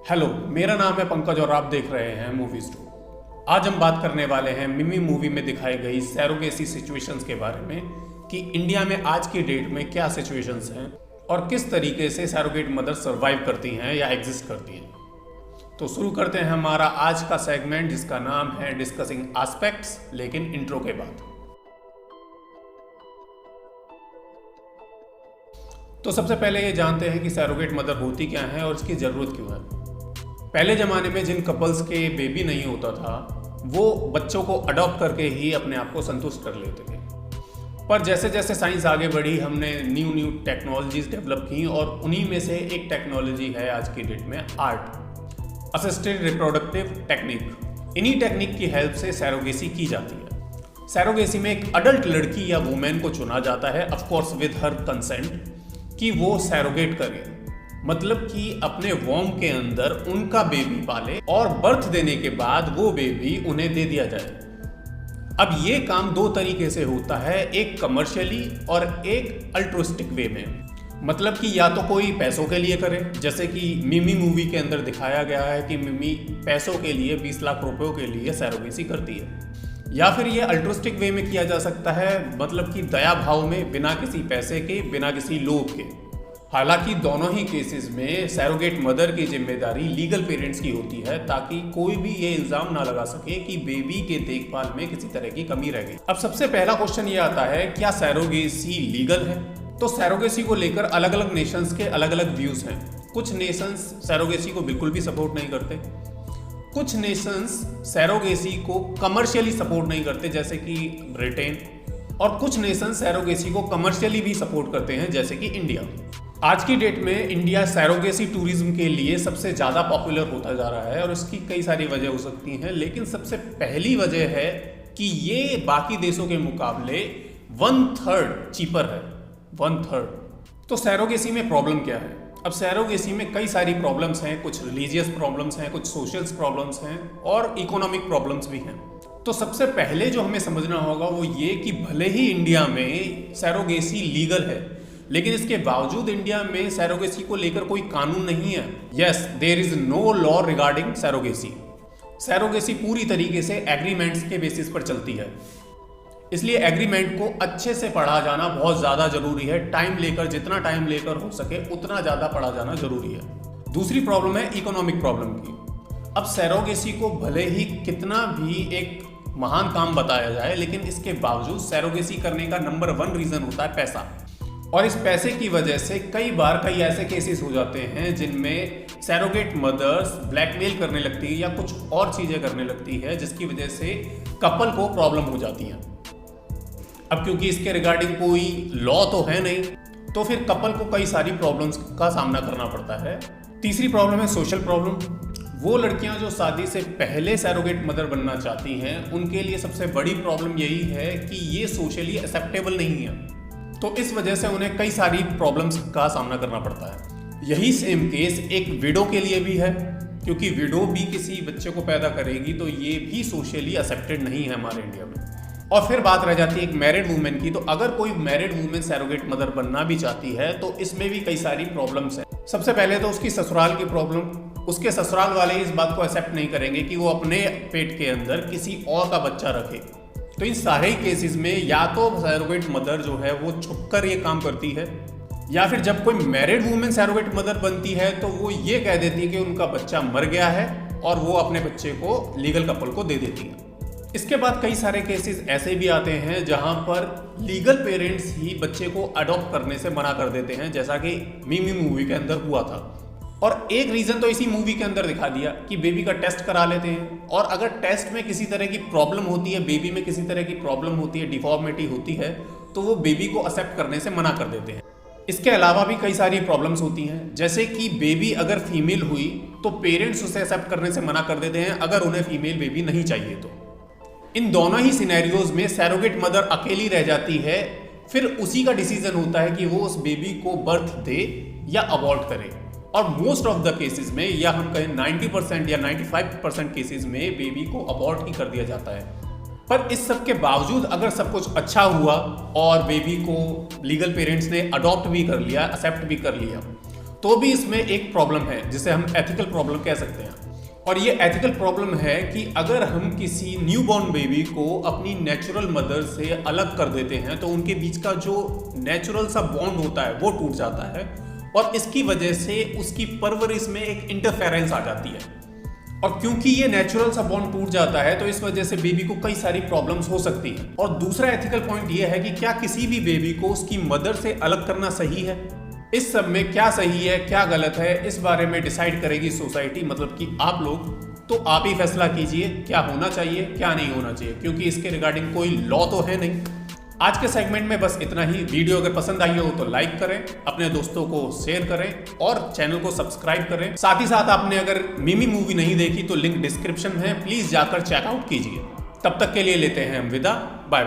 Hello, मेरा नाम है पंकज और आप देख रहे हैं मूवीज टू। आज हम बात करने वाले हैं मिमी मूवी में दिखाई गई सैरोगेसी सिचुएशंस के बारे में कि इंडिया में आज की डेट में क्या सिचुएशंस हैं और किस तरीके से सैरोगेट मदर सर्वाइव करती हैं या एग्जिस्ट करती हैं। तो शुरू करते हैं हमारा आज का सेगमेंट जिसका नाम है डिस्कसिंग एस्पेक्ट्स, लेकिन इंट्रो के बाद। तो सबसे पहले ये जानते हैं कि सैरोगेट मदर होती क्या है और इसकी ज़रूरत क्यों है। पहले ज़माने में जिन कपल्स के बेबी नहीं होता था वो बच्चों को अडॉप्ट करके ही अपने आप को संतुष्ट कर लेते थे। पर जैसे जैसे साइंस आगे बढ़ी हमने न्यू टेक्नोलॉजीज डेवलप की और उन्हीं में से एक टेक्नोलॉजी है आज की डेट में आर्ट असिस्टेड रिप्रोडक्टिव टेक्निक। इन्हीं टेक्निक की हेल्प से सैरोगेसी की जाती है। सैरोगेसी में एक अडल्ट लड़की या वुमेन को चुना जाता है, of course with her consent, कि वो सैरोगेट करे, मतलब कि अपने वॉर्म के अंदर उनका बेबी पाले और बर्थ देने के बाद वो बेबी उन्हें दे दिया जाए। अब ये काम दो तरीके से होता है, एक कमर्शियली और एक अल्ट्रुइस्टिक वे में। मतलब कि या तो कोई पैसों के लिए करे, जैसे कि मिमी मूवी के अंदर दिखाया गया है कि मिमी पैसों के लिए 20 लाख रुपयों के लिए सैरोगेसी करती है, या फिर ये अल्ट्रुइस्टिक वे में किया जा सकता है, मतलब कि दया भाव में, बिना किसी पैसे के, बिना किसी लोभ के। हालांकि दोनों ही केसेस में सैरोगेट मदर की जिम्मेदारी लीगल पेरेंट्स की होती है, ताकि कोई भी ये इल्जाम ना लगा सके कि बेबी के देखभाल में किसी तरह की कमी रह गई। अब सबसे पहला क्वेश्चन ये आता है, क्या सैरोगेसी लीगल है? तो सैरोगेसी को लेकर अलग अलग नेशंस के अलग अलग व्यूज हैं। कुछ नेशंस सैरोगेसी को बिल्कुल भी सपोर्ट नहीं करते, कुछ नेशंस सैरोगेसी को कमर्शियली सपोर्ट नहीं करते जैसे कि ब्रिटेन, और कुछ नेशंस सैरोगेसी को कमर्शियली भी सपोर्ट करते हैं जैसे कि इंडिया। आज की डेट में इंडिया सैरोगेसी टूरिज्म के लिए सबसे ज़्यादा पॉपुलर होता जा रहा है और इसकी कई सारी वजह हो सकती हैं, लेकिन सबसे पहली वजह है कि ये बाकी देशों के मुकाबले 1/3 चीपर है। 1/3। तो सैरोगेसी में प्रॉब्लम क्या है? अब सैरोगेसी में कई सारी प्रॉब्लम्स हैं, कुछ रिलीजियस प्रॉब्लम्स हैं, कुछ सोशल प्रॉब्लम्स हैं और इकोनॉमिक प्रॉब्लम्स भी हैं। तो सबसे पहले जो हमें समझना होगा वो ये कि भले ही इंडिया में सैरोगेसी लीगल है, लेकिन इसके बावजूद इंडिया में सैरोगेसी को लेकर कोई कानून नहीं है। Yes, there is no law regarding surrogacy. Surrogacy पूरी तरीके से एग्रीमेंट्स के बेसिस पर चलती है, इसलिए एग्रीमेंट को अच्छे से पढ़ा जाना बहुत ज़्यादा जरूरी है। टाइम लेकर, जितना टाइम लेकर हो सके उतना ज़्यादा पढ़ा जाना जरूरी है। दूसरी प्रॉब्लम है इकोनॉमिक प्रॉब्लम की। अब सैरोगेसी को भले ही कितना भी एक महान काम बताया जाए, लेकिन इसके बावजूद सैरोगेसी करने का नंबर 1 रीज़न होता है पैसा। और इस पैसे की वजह से कई बार कई ऐसे केसेस हो जाते हैं जिनमें सैरोगेट मदर्स ब्लैकमेल करने लगती है या कुछ और चीज़ें करने लगती है, जिसकी वजह से कपल को प्रॉब्लम हो जाती है। अब क्योंकि इसके रिगार्डिंग कोई लॉ तो है नहीं, तो फिर कपल को कई सारी प्रॉब्लम्स का सामना करना पड़ता है। तीसरी प्रॉब्लम है सोशल प्रॉब्लम। वो लड़कियां जो शादी से पहले सैरोगेट मदर बनना चाहती हैं, उनके लिए सबसे बड़ी प्रॉब्लम यही है कि ये सोशली एक्सेप्टेबल नहीं है, तो इस वजह से उन्हें कई सारी प्रॉब्लम्स का सामना करना पड़ता है। यही सेम केस एक विडो के लिए भी है, क्योंकि विडो भी किसी बच्चे को पैदा करेगी तो ये भी सोशली एक्सेप्टेड नहीं है हमारे इंडिया में। और फिर बात रह जाती है एक मैरिड वूमेन की। तो अगर कोई मैरिड वूमेन सैरोगेट मदर बनना भी चाहती है तो इसमें भी कई सारी प्रॉब्लम्स हैं। सबसे पहले तो उसकी ससुराल की प्रॉब्लम। उसके ससुराल वाले इस बात को एक्सेप्ट नहीं करेंगे कि वो अपने पेट के अंदर किसी और का बच्चा रखे। तो इन सारे केसेस में या तो सैरोगेट मदर जो है वो छुपकर ये काम करती है, या फिर जब कोई मैरिड वूमेन सैरोगेट मदर बनती है तो वो ये कह देती है कि उनका बच्चा मर गया है और वो अपने बच्चे को लीगल कपल को दे देती है। इसके बाद कई सारे केसेस ऐसे भी आते हैं जहां पर लीगल पेरेंट्स ही बच्चे को अडॉप्ट करने से मना कर देते हैं, जैसा कि मिमी मूवी के अंदर हुआ था। और एक रीज़न तो इसी मूवी के अंदर दिखा दिया कि बेबी का टेस्ट करा लेते हैं, और अगर टेस्ट में किसी तरह की प्रॉब्लम होती है, बेबी में किसी तरह की प्रॉब्लम होती है, डिफॉर्मिटी होती है, तो वो बेबी को एक्सेप्ट करने से मना कर देते हैं। इसके अलावा भी कई सारी प्रॉब्लम्स होती हैं, जैसे कि बेबी अगर फीमेल हुई तो पेरेंट्स उसे एक्सेप्ट करने से मना कर देते हैं अगर उन्हें फीमेल बेबी नहीं चाहिए तो। इन दोनों ही सिनेरियोज में सैरोगेट मदर अकेली रह जाती है, फिर उसी का डिसीजन होता है कि वो उस बेबी को बर्थ दे या अबॉर्ट करे। और मोस्ट ऑफ द केसेस में, या हम कहें 90% या 95% केसेस में बेबी को अबॉर्ट ही कर दिया जाता है। पर इस सब के बावजूद अगर सब कुछ अच्छा हुआ और बेबी को लीगल पेरेंट्स ने अडॉप्ट भी कर लिया, एक्सेप्ट भी कर लिया, तो भी इसमें एक प्रॉब्लम है जिसे हम एथिकल प्रॉब्लम कह सकते हैं। और ये एथिकल प्रॉब्लम है कि अगर हम किसी न्यूबॉर्न बेबी को अपनी नेचुरल मदर से अलग कर देते हैं तो उनके बीच का जो नेचुरल सा बॉन्ड होता है वो टूट जाता है और इसकी वजह से उसकी परवरिश में एक इंटरफेरेंस आ जाती है। और क्योंकि ये नेचुरल सा बॉन्ड टूट जाता है तो इस वजह से बेबी को कई सारी प्रॉब्लम्स हो सकती हैं। और दूसरा एथिकल पॉइंट ये है कि क्या किसी भी बेबी को उसकी मदर से अलग करना सही है? इस सब में क्या सही है क्या गलत है इस बारे में डिसाइड करेगी सोसाइटी, मतलब कि आप लोग। तो आप ही फैसला कीजिए क्या होना चाहिए क्या नहीं होना चाहिए, क्योंकि इसके रिगार्डिंग कोई लॉ तो है नहीं। आज के सेगमेंट में बस इतना ही। वीडियो अगर पसंद आई हो तो लाइक करें, अपने दोस्तों को शेयर करें और चैनल को सब्सक्राइब करें। साथ ही साथ आपने अगर मिमी मूवी नहीं देखी तो लिंक डिस्क्रिप्शन में है, प्लीज जाकर चेकआउट कीजिए। तब तक के लिए लेते हैं हम विदा, बाय।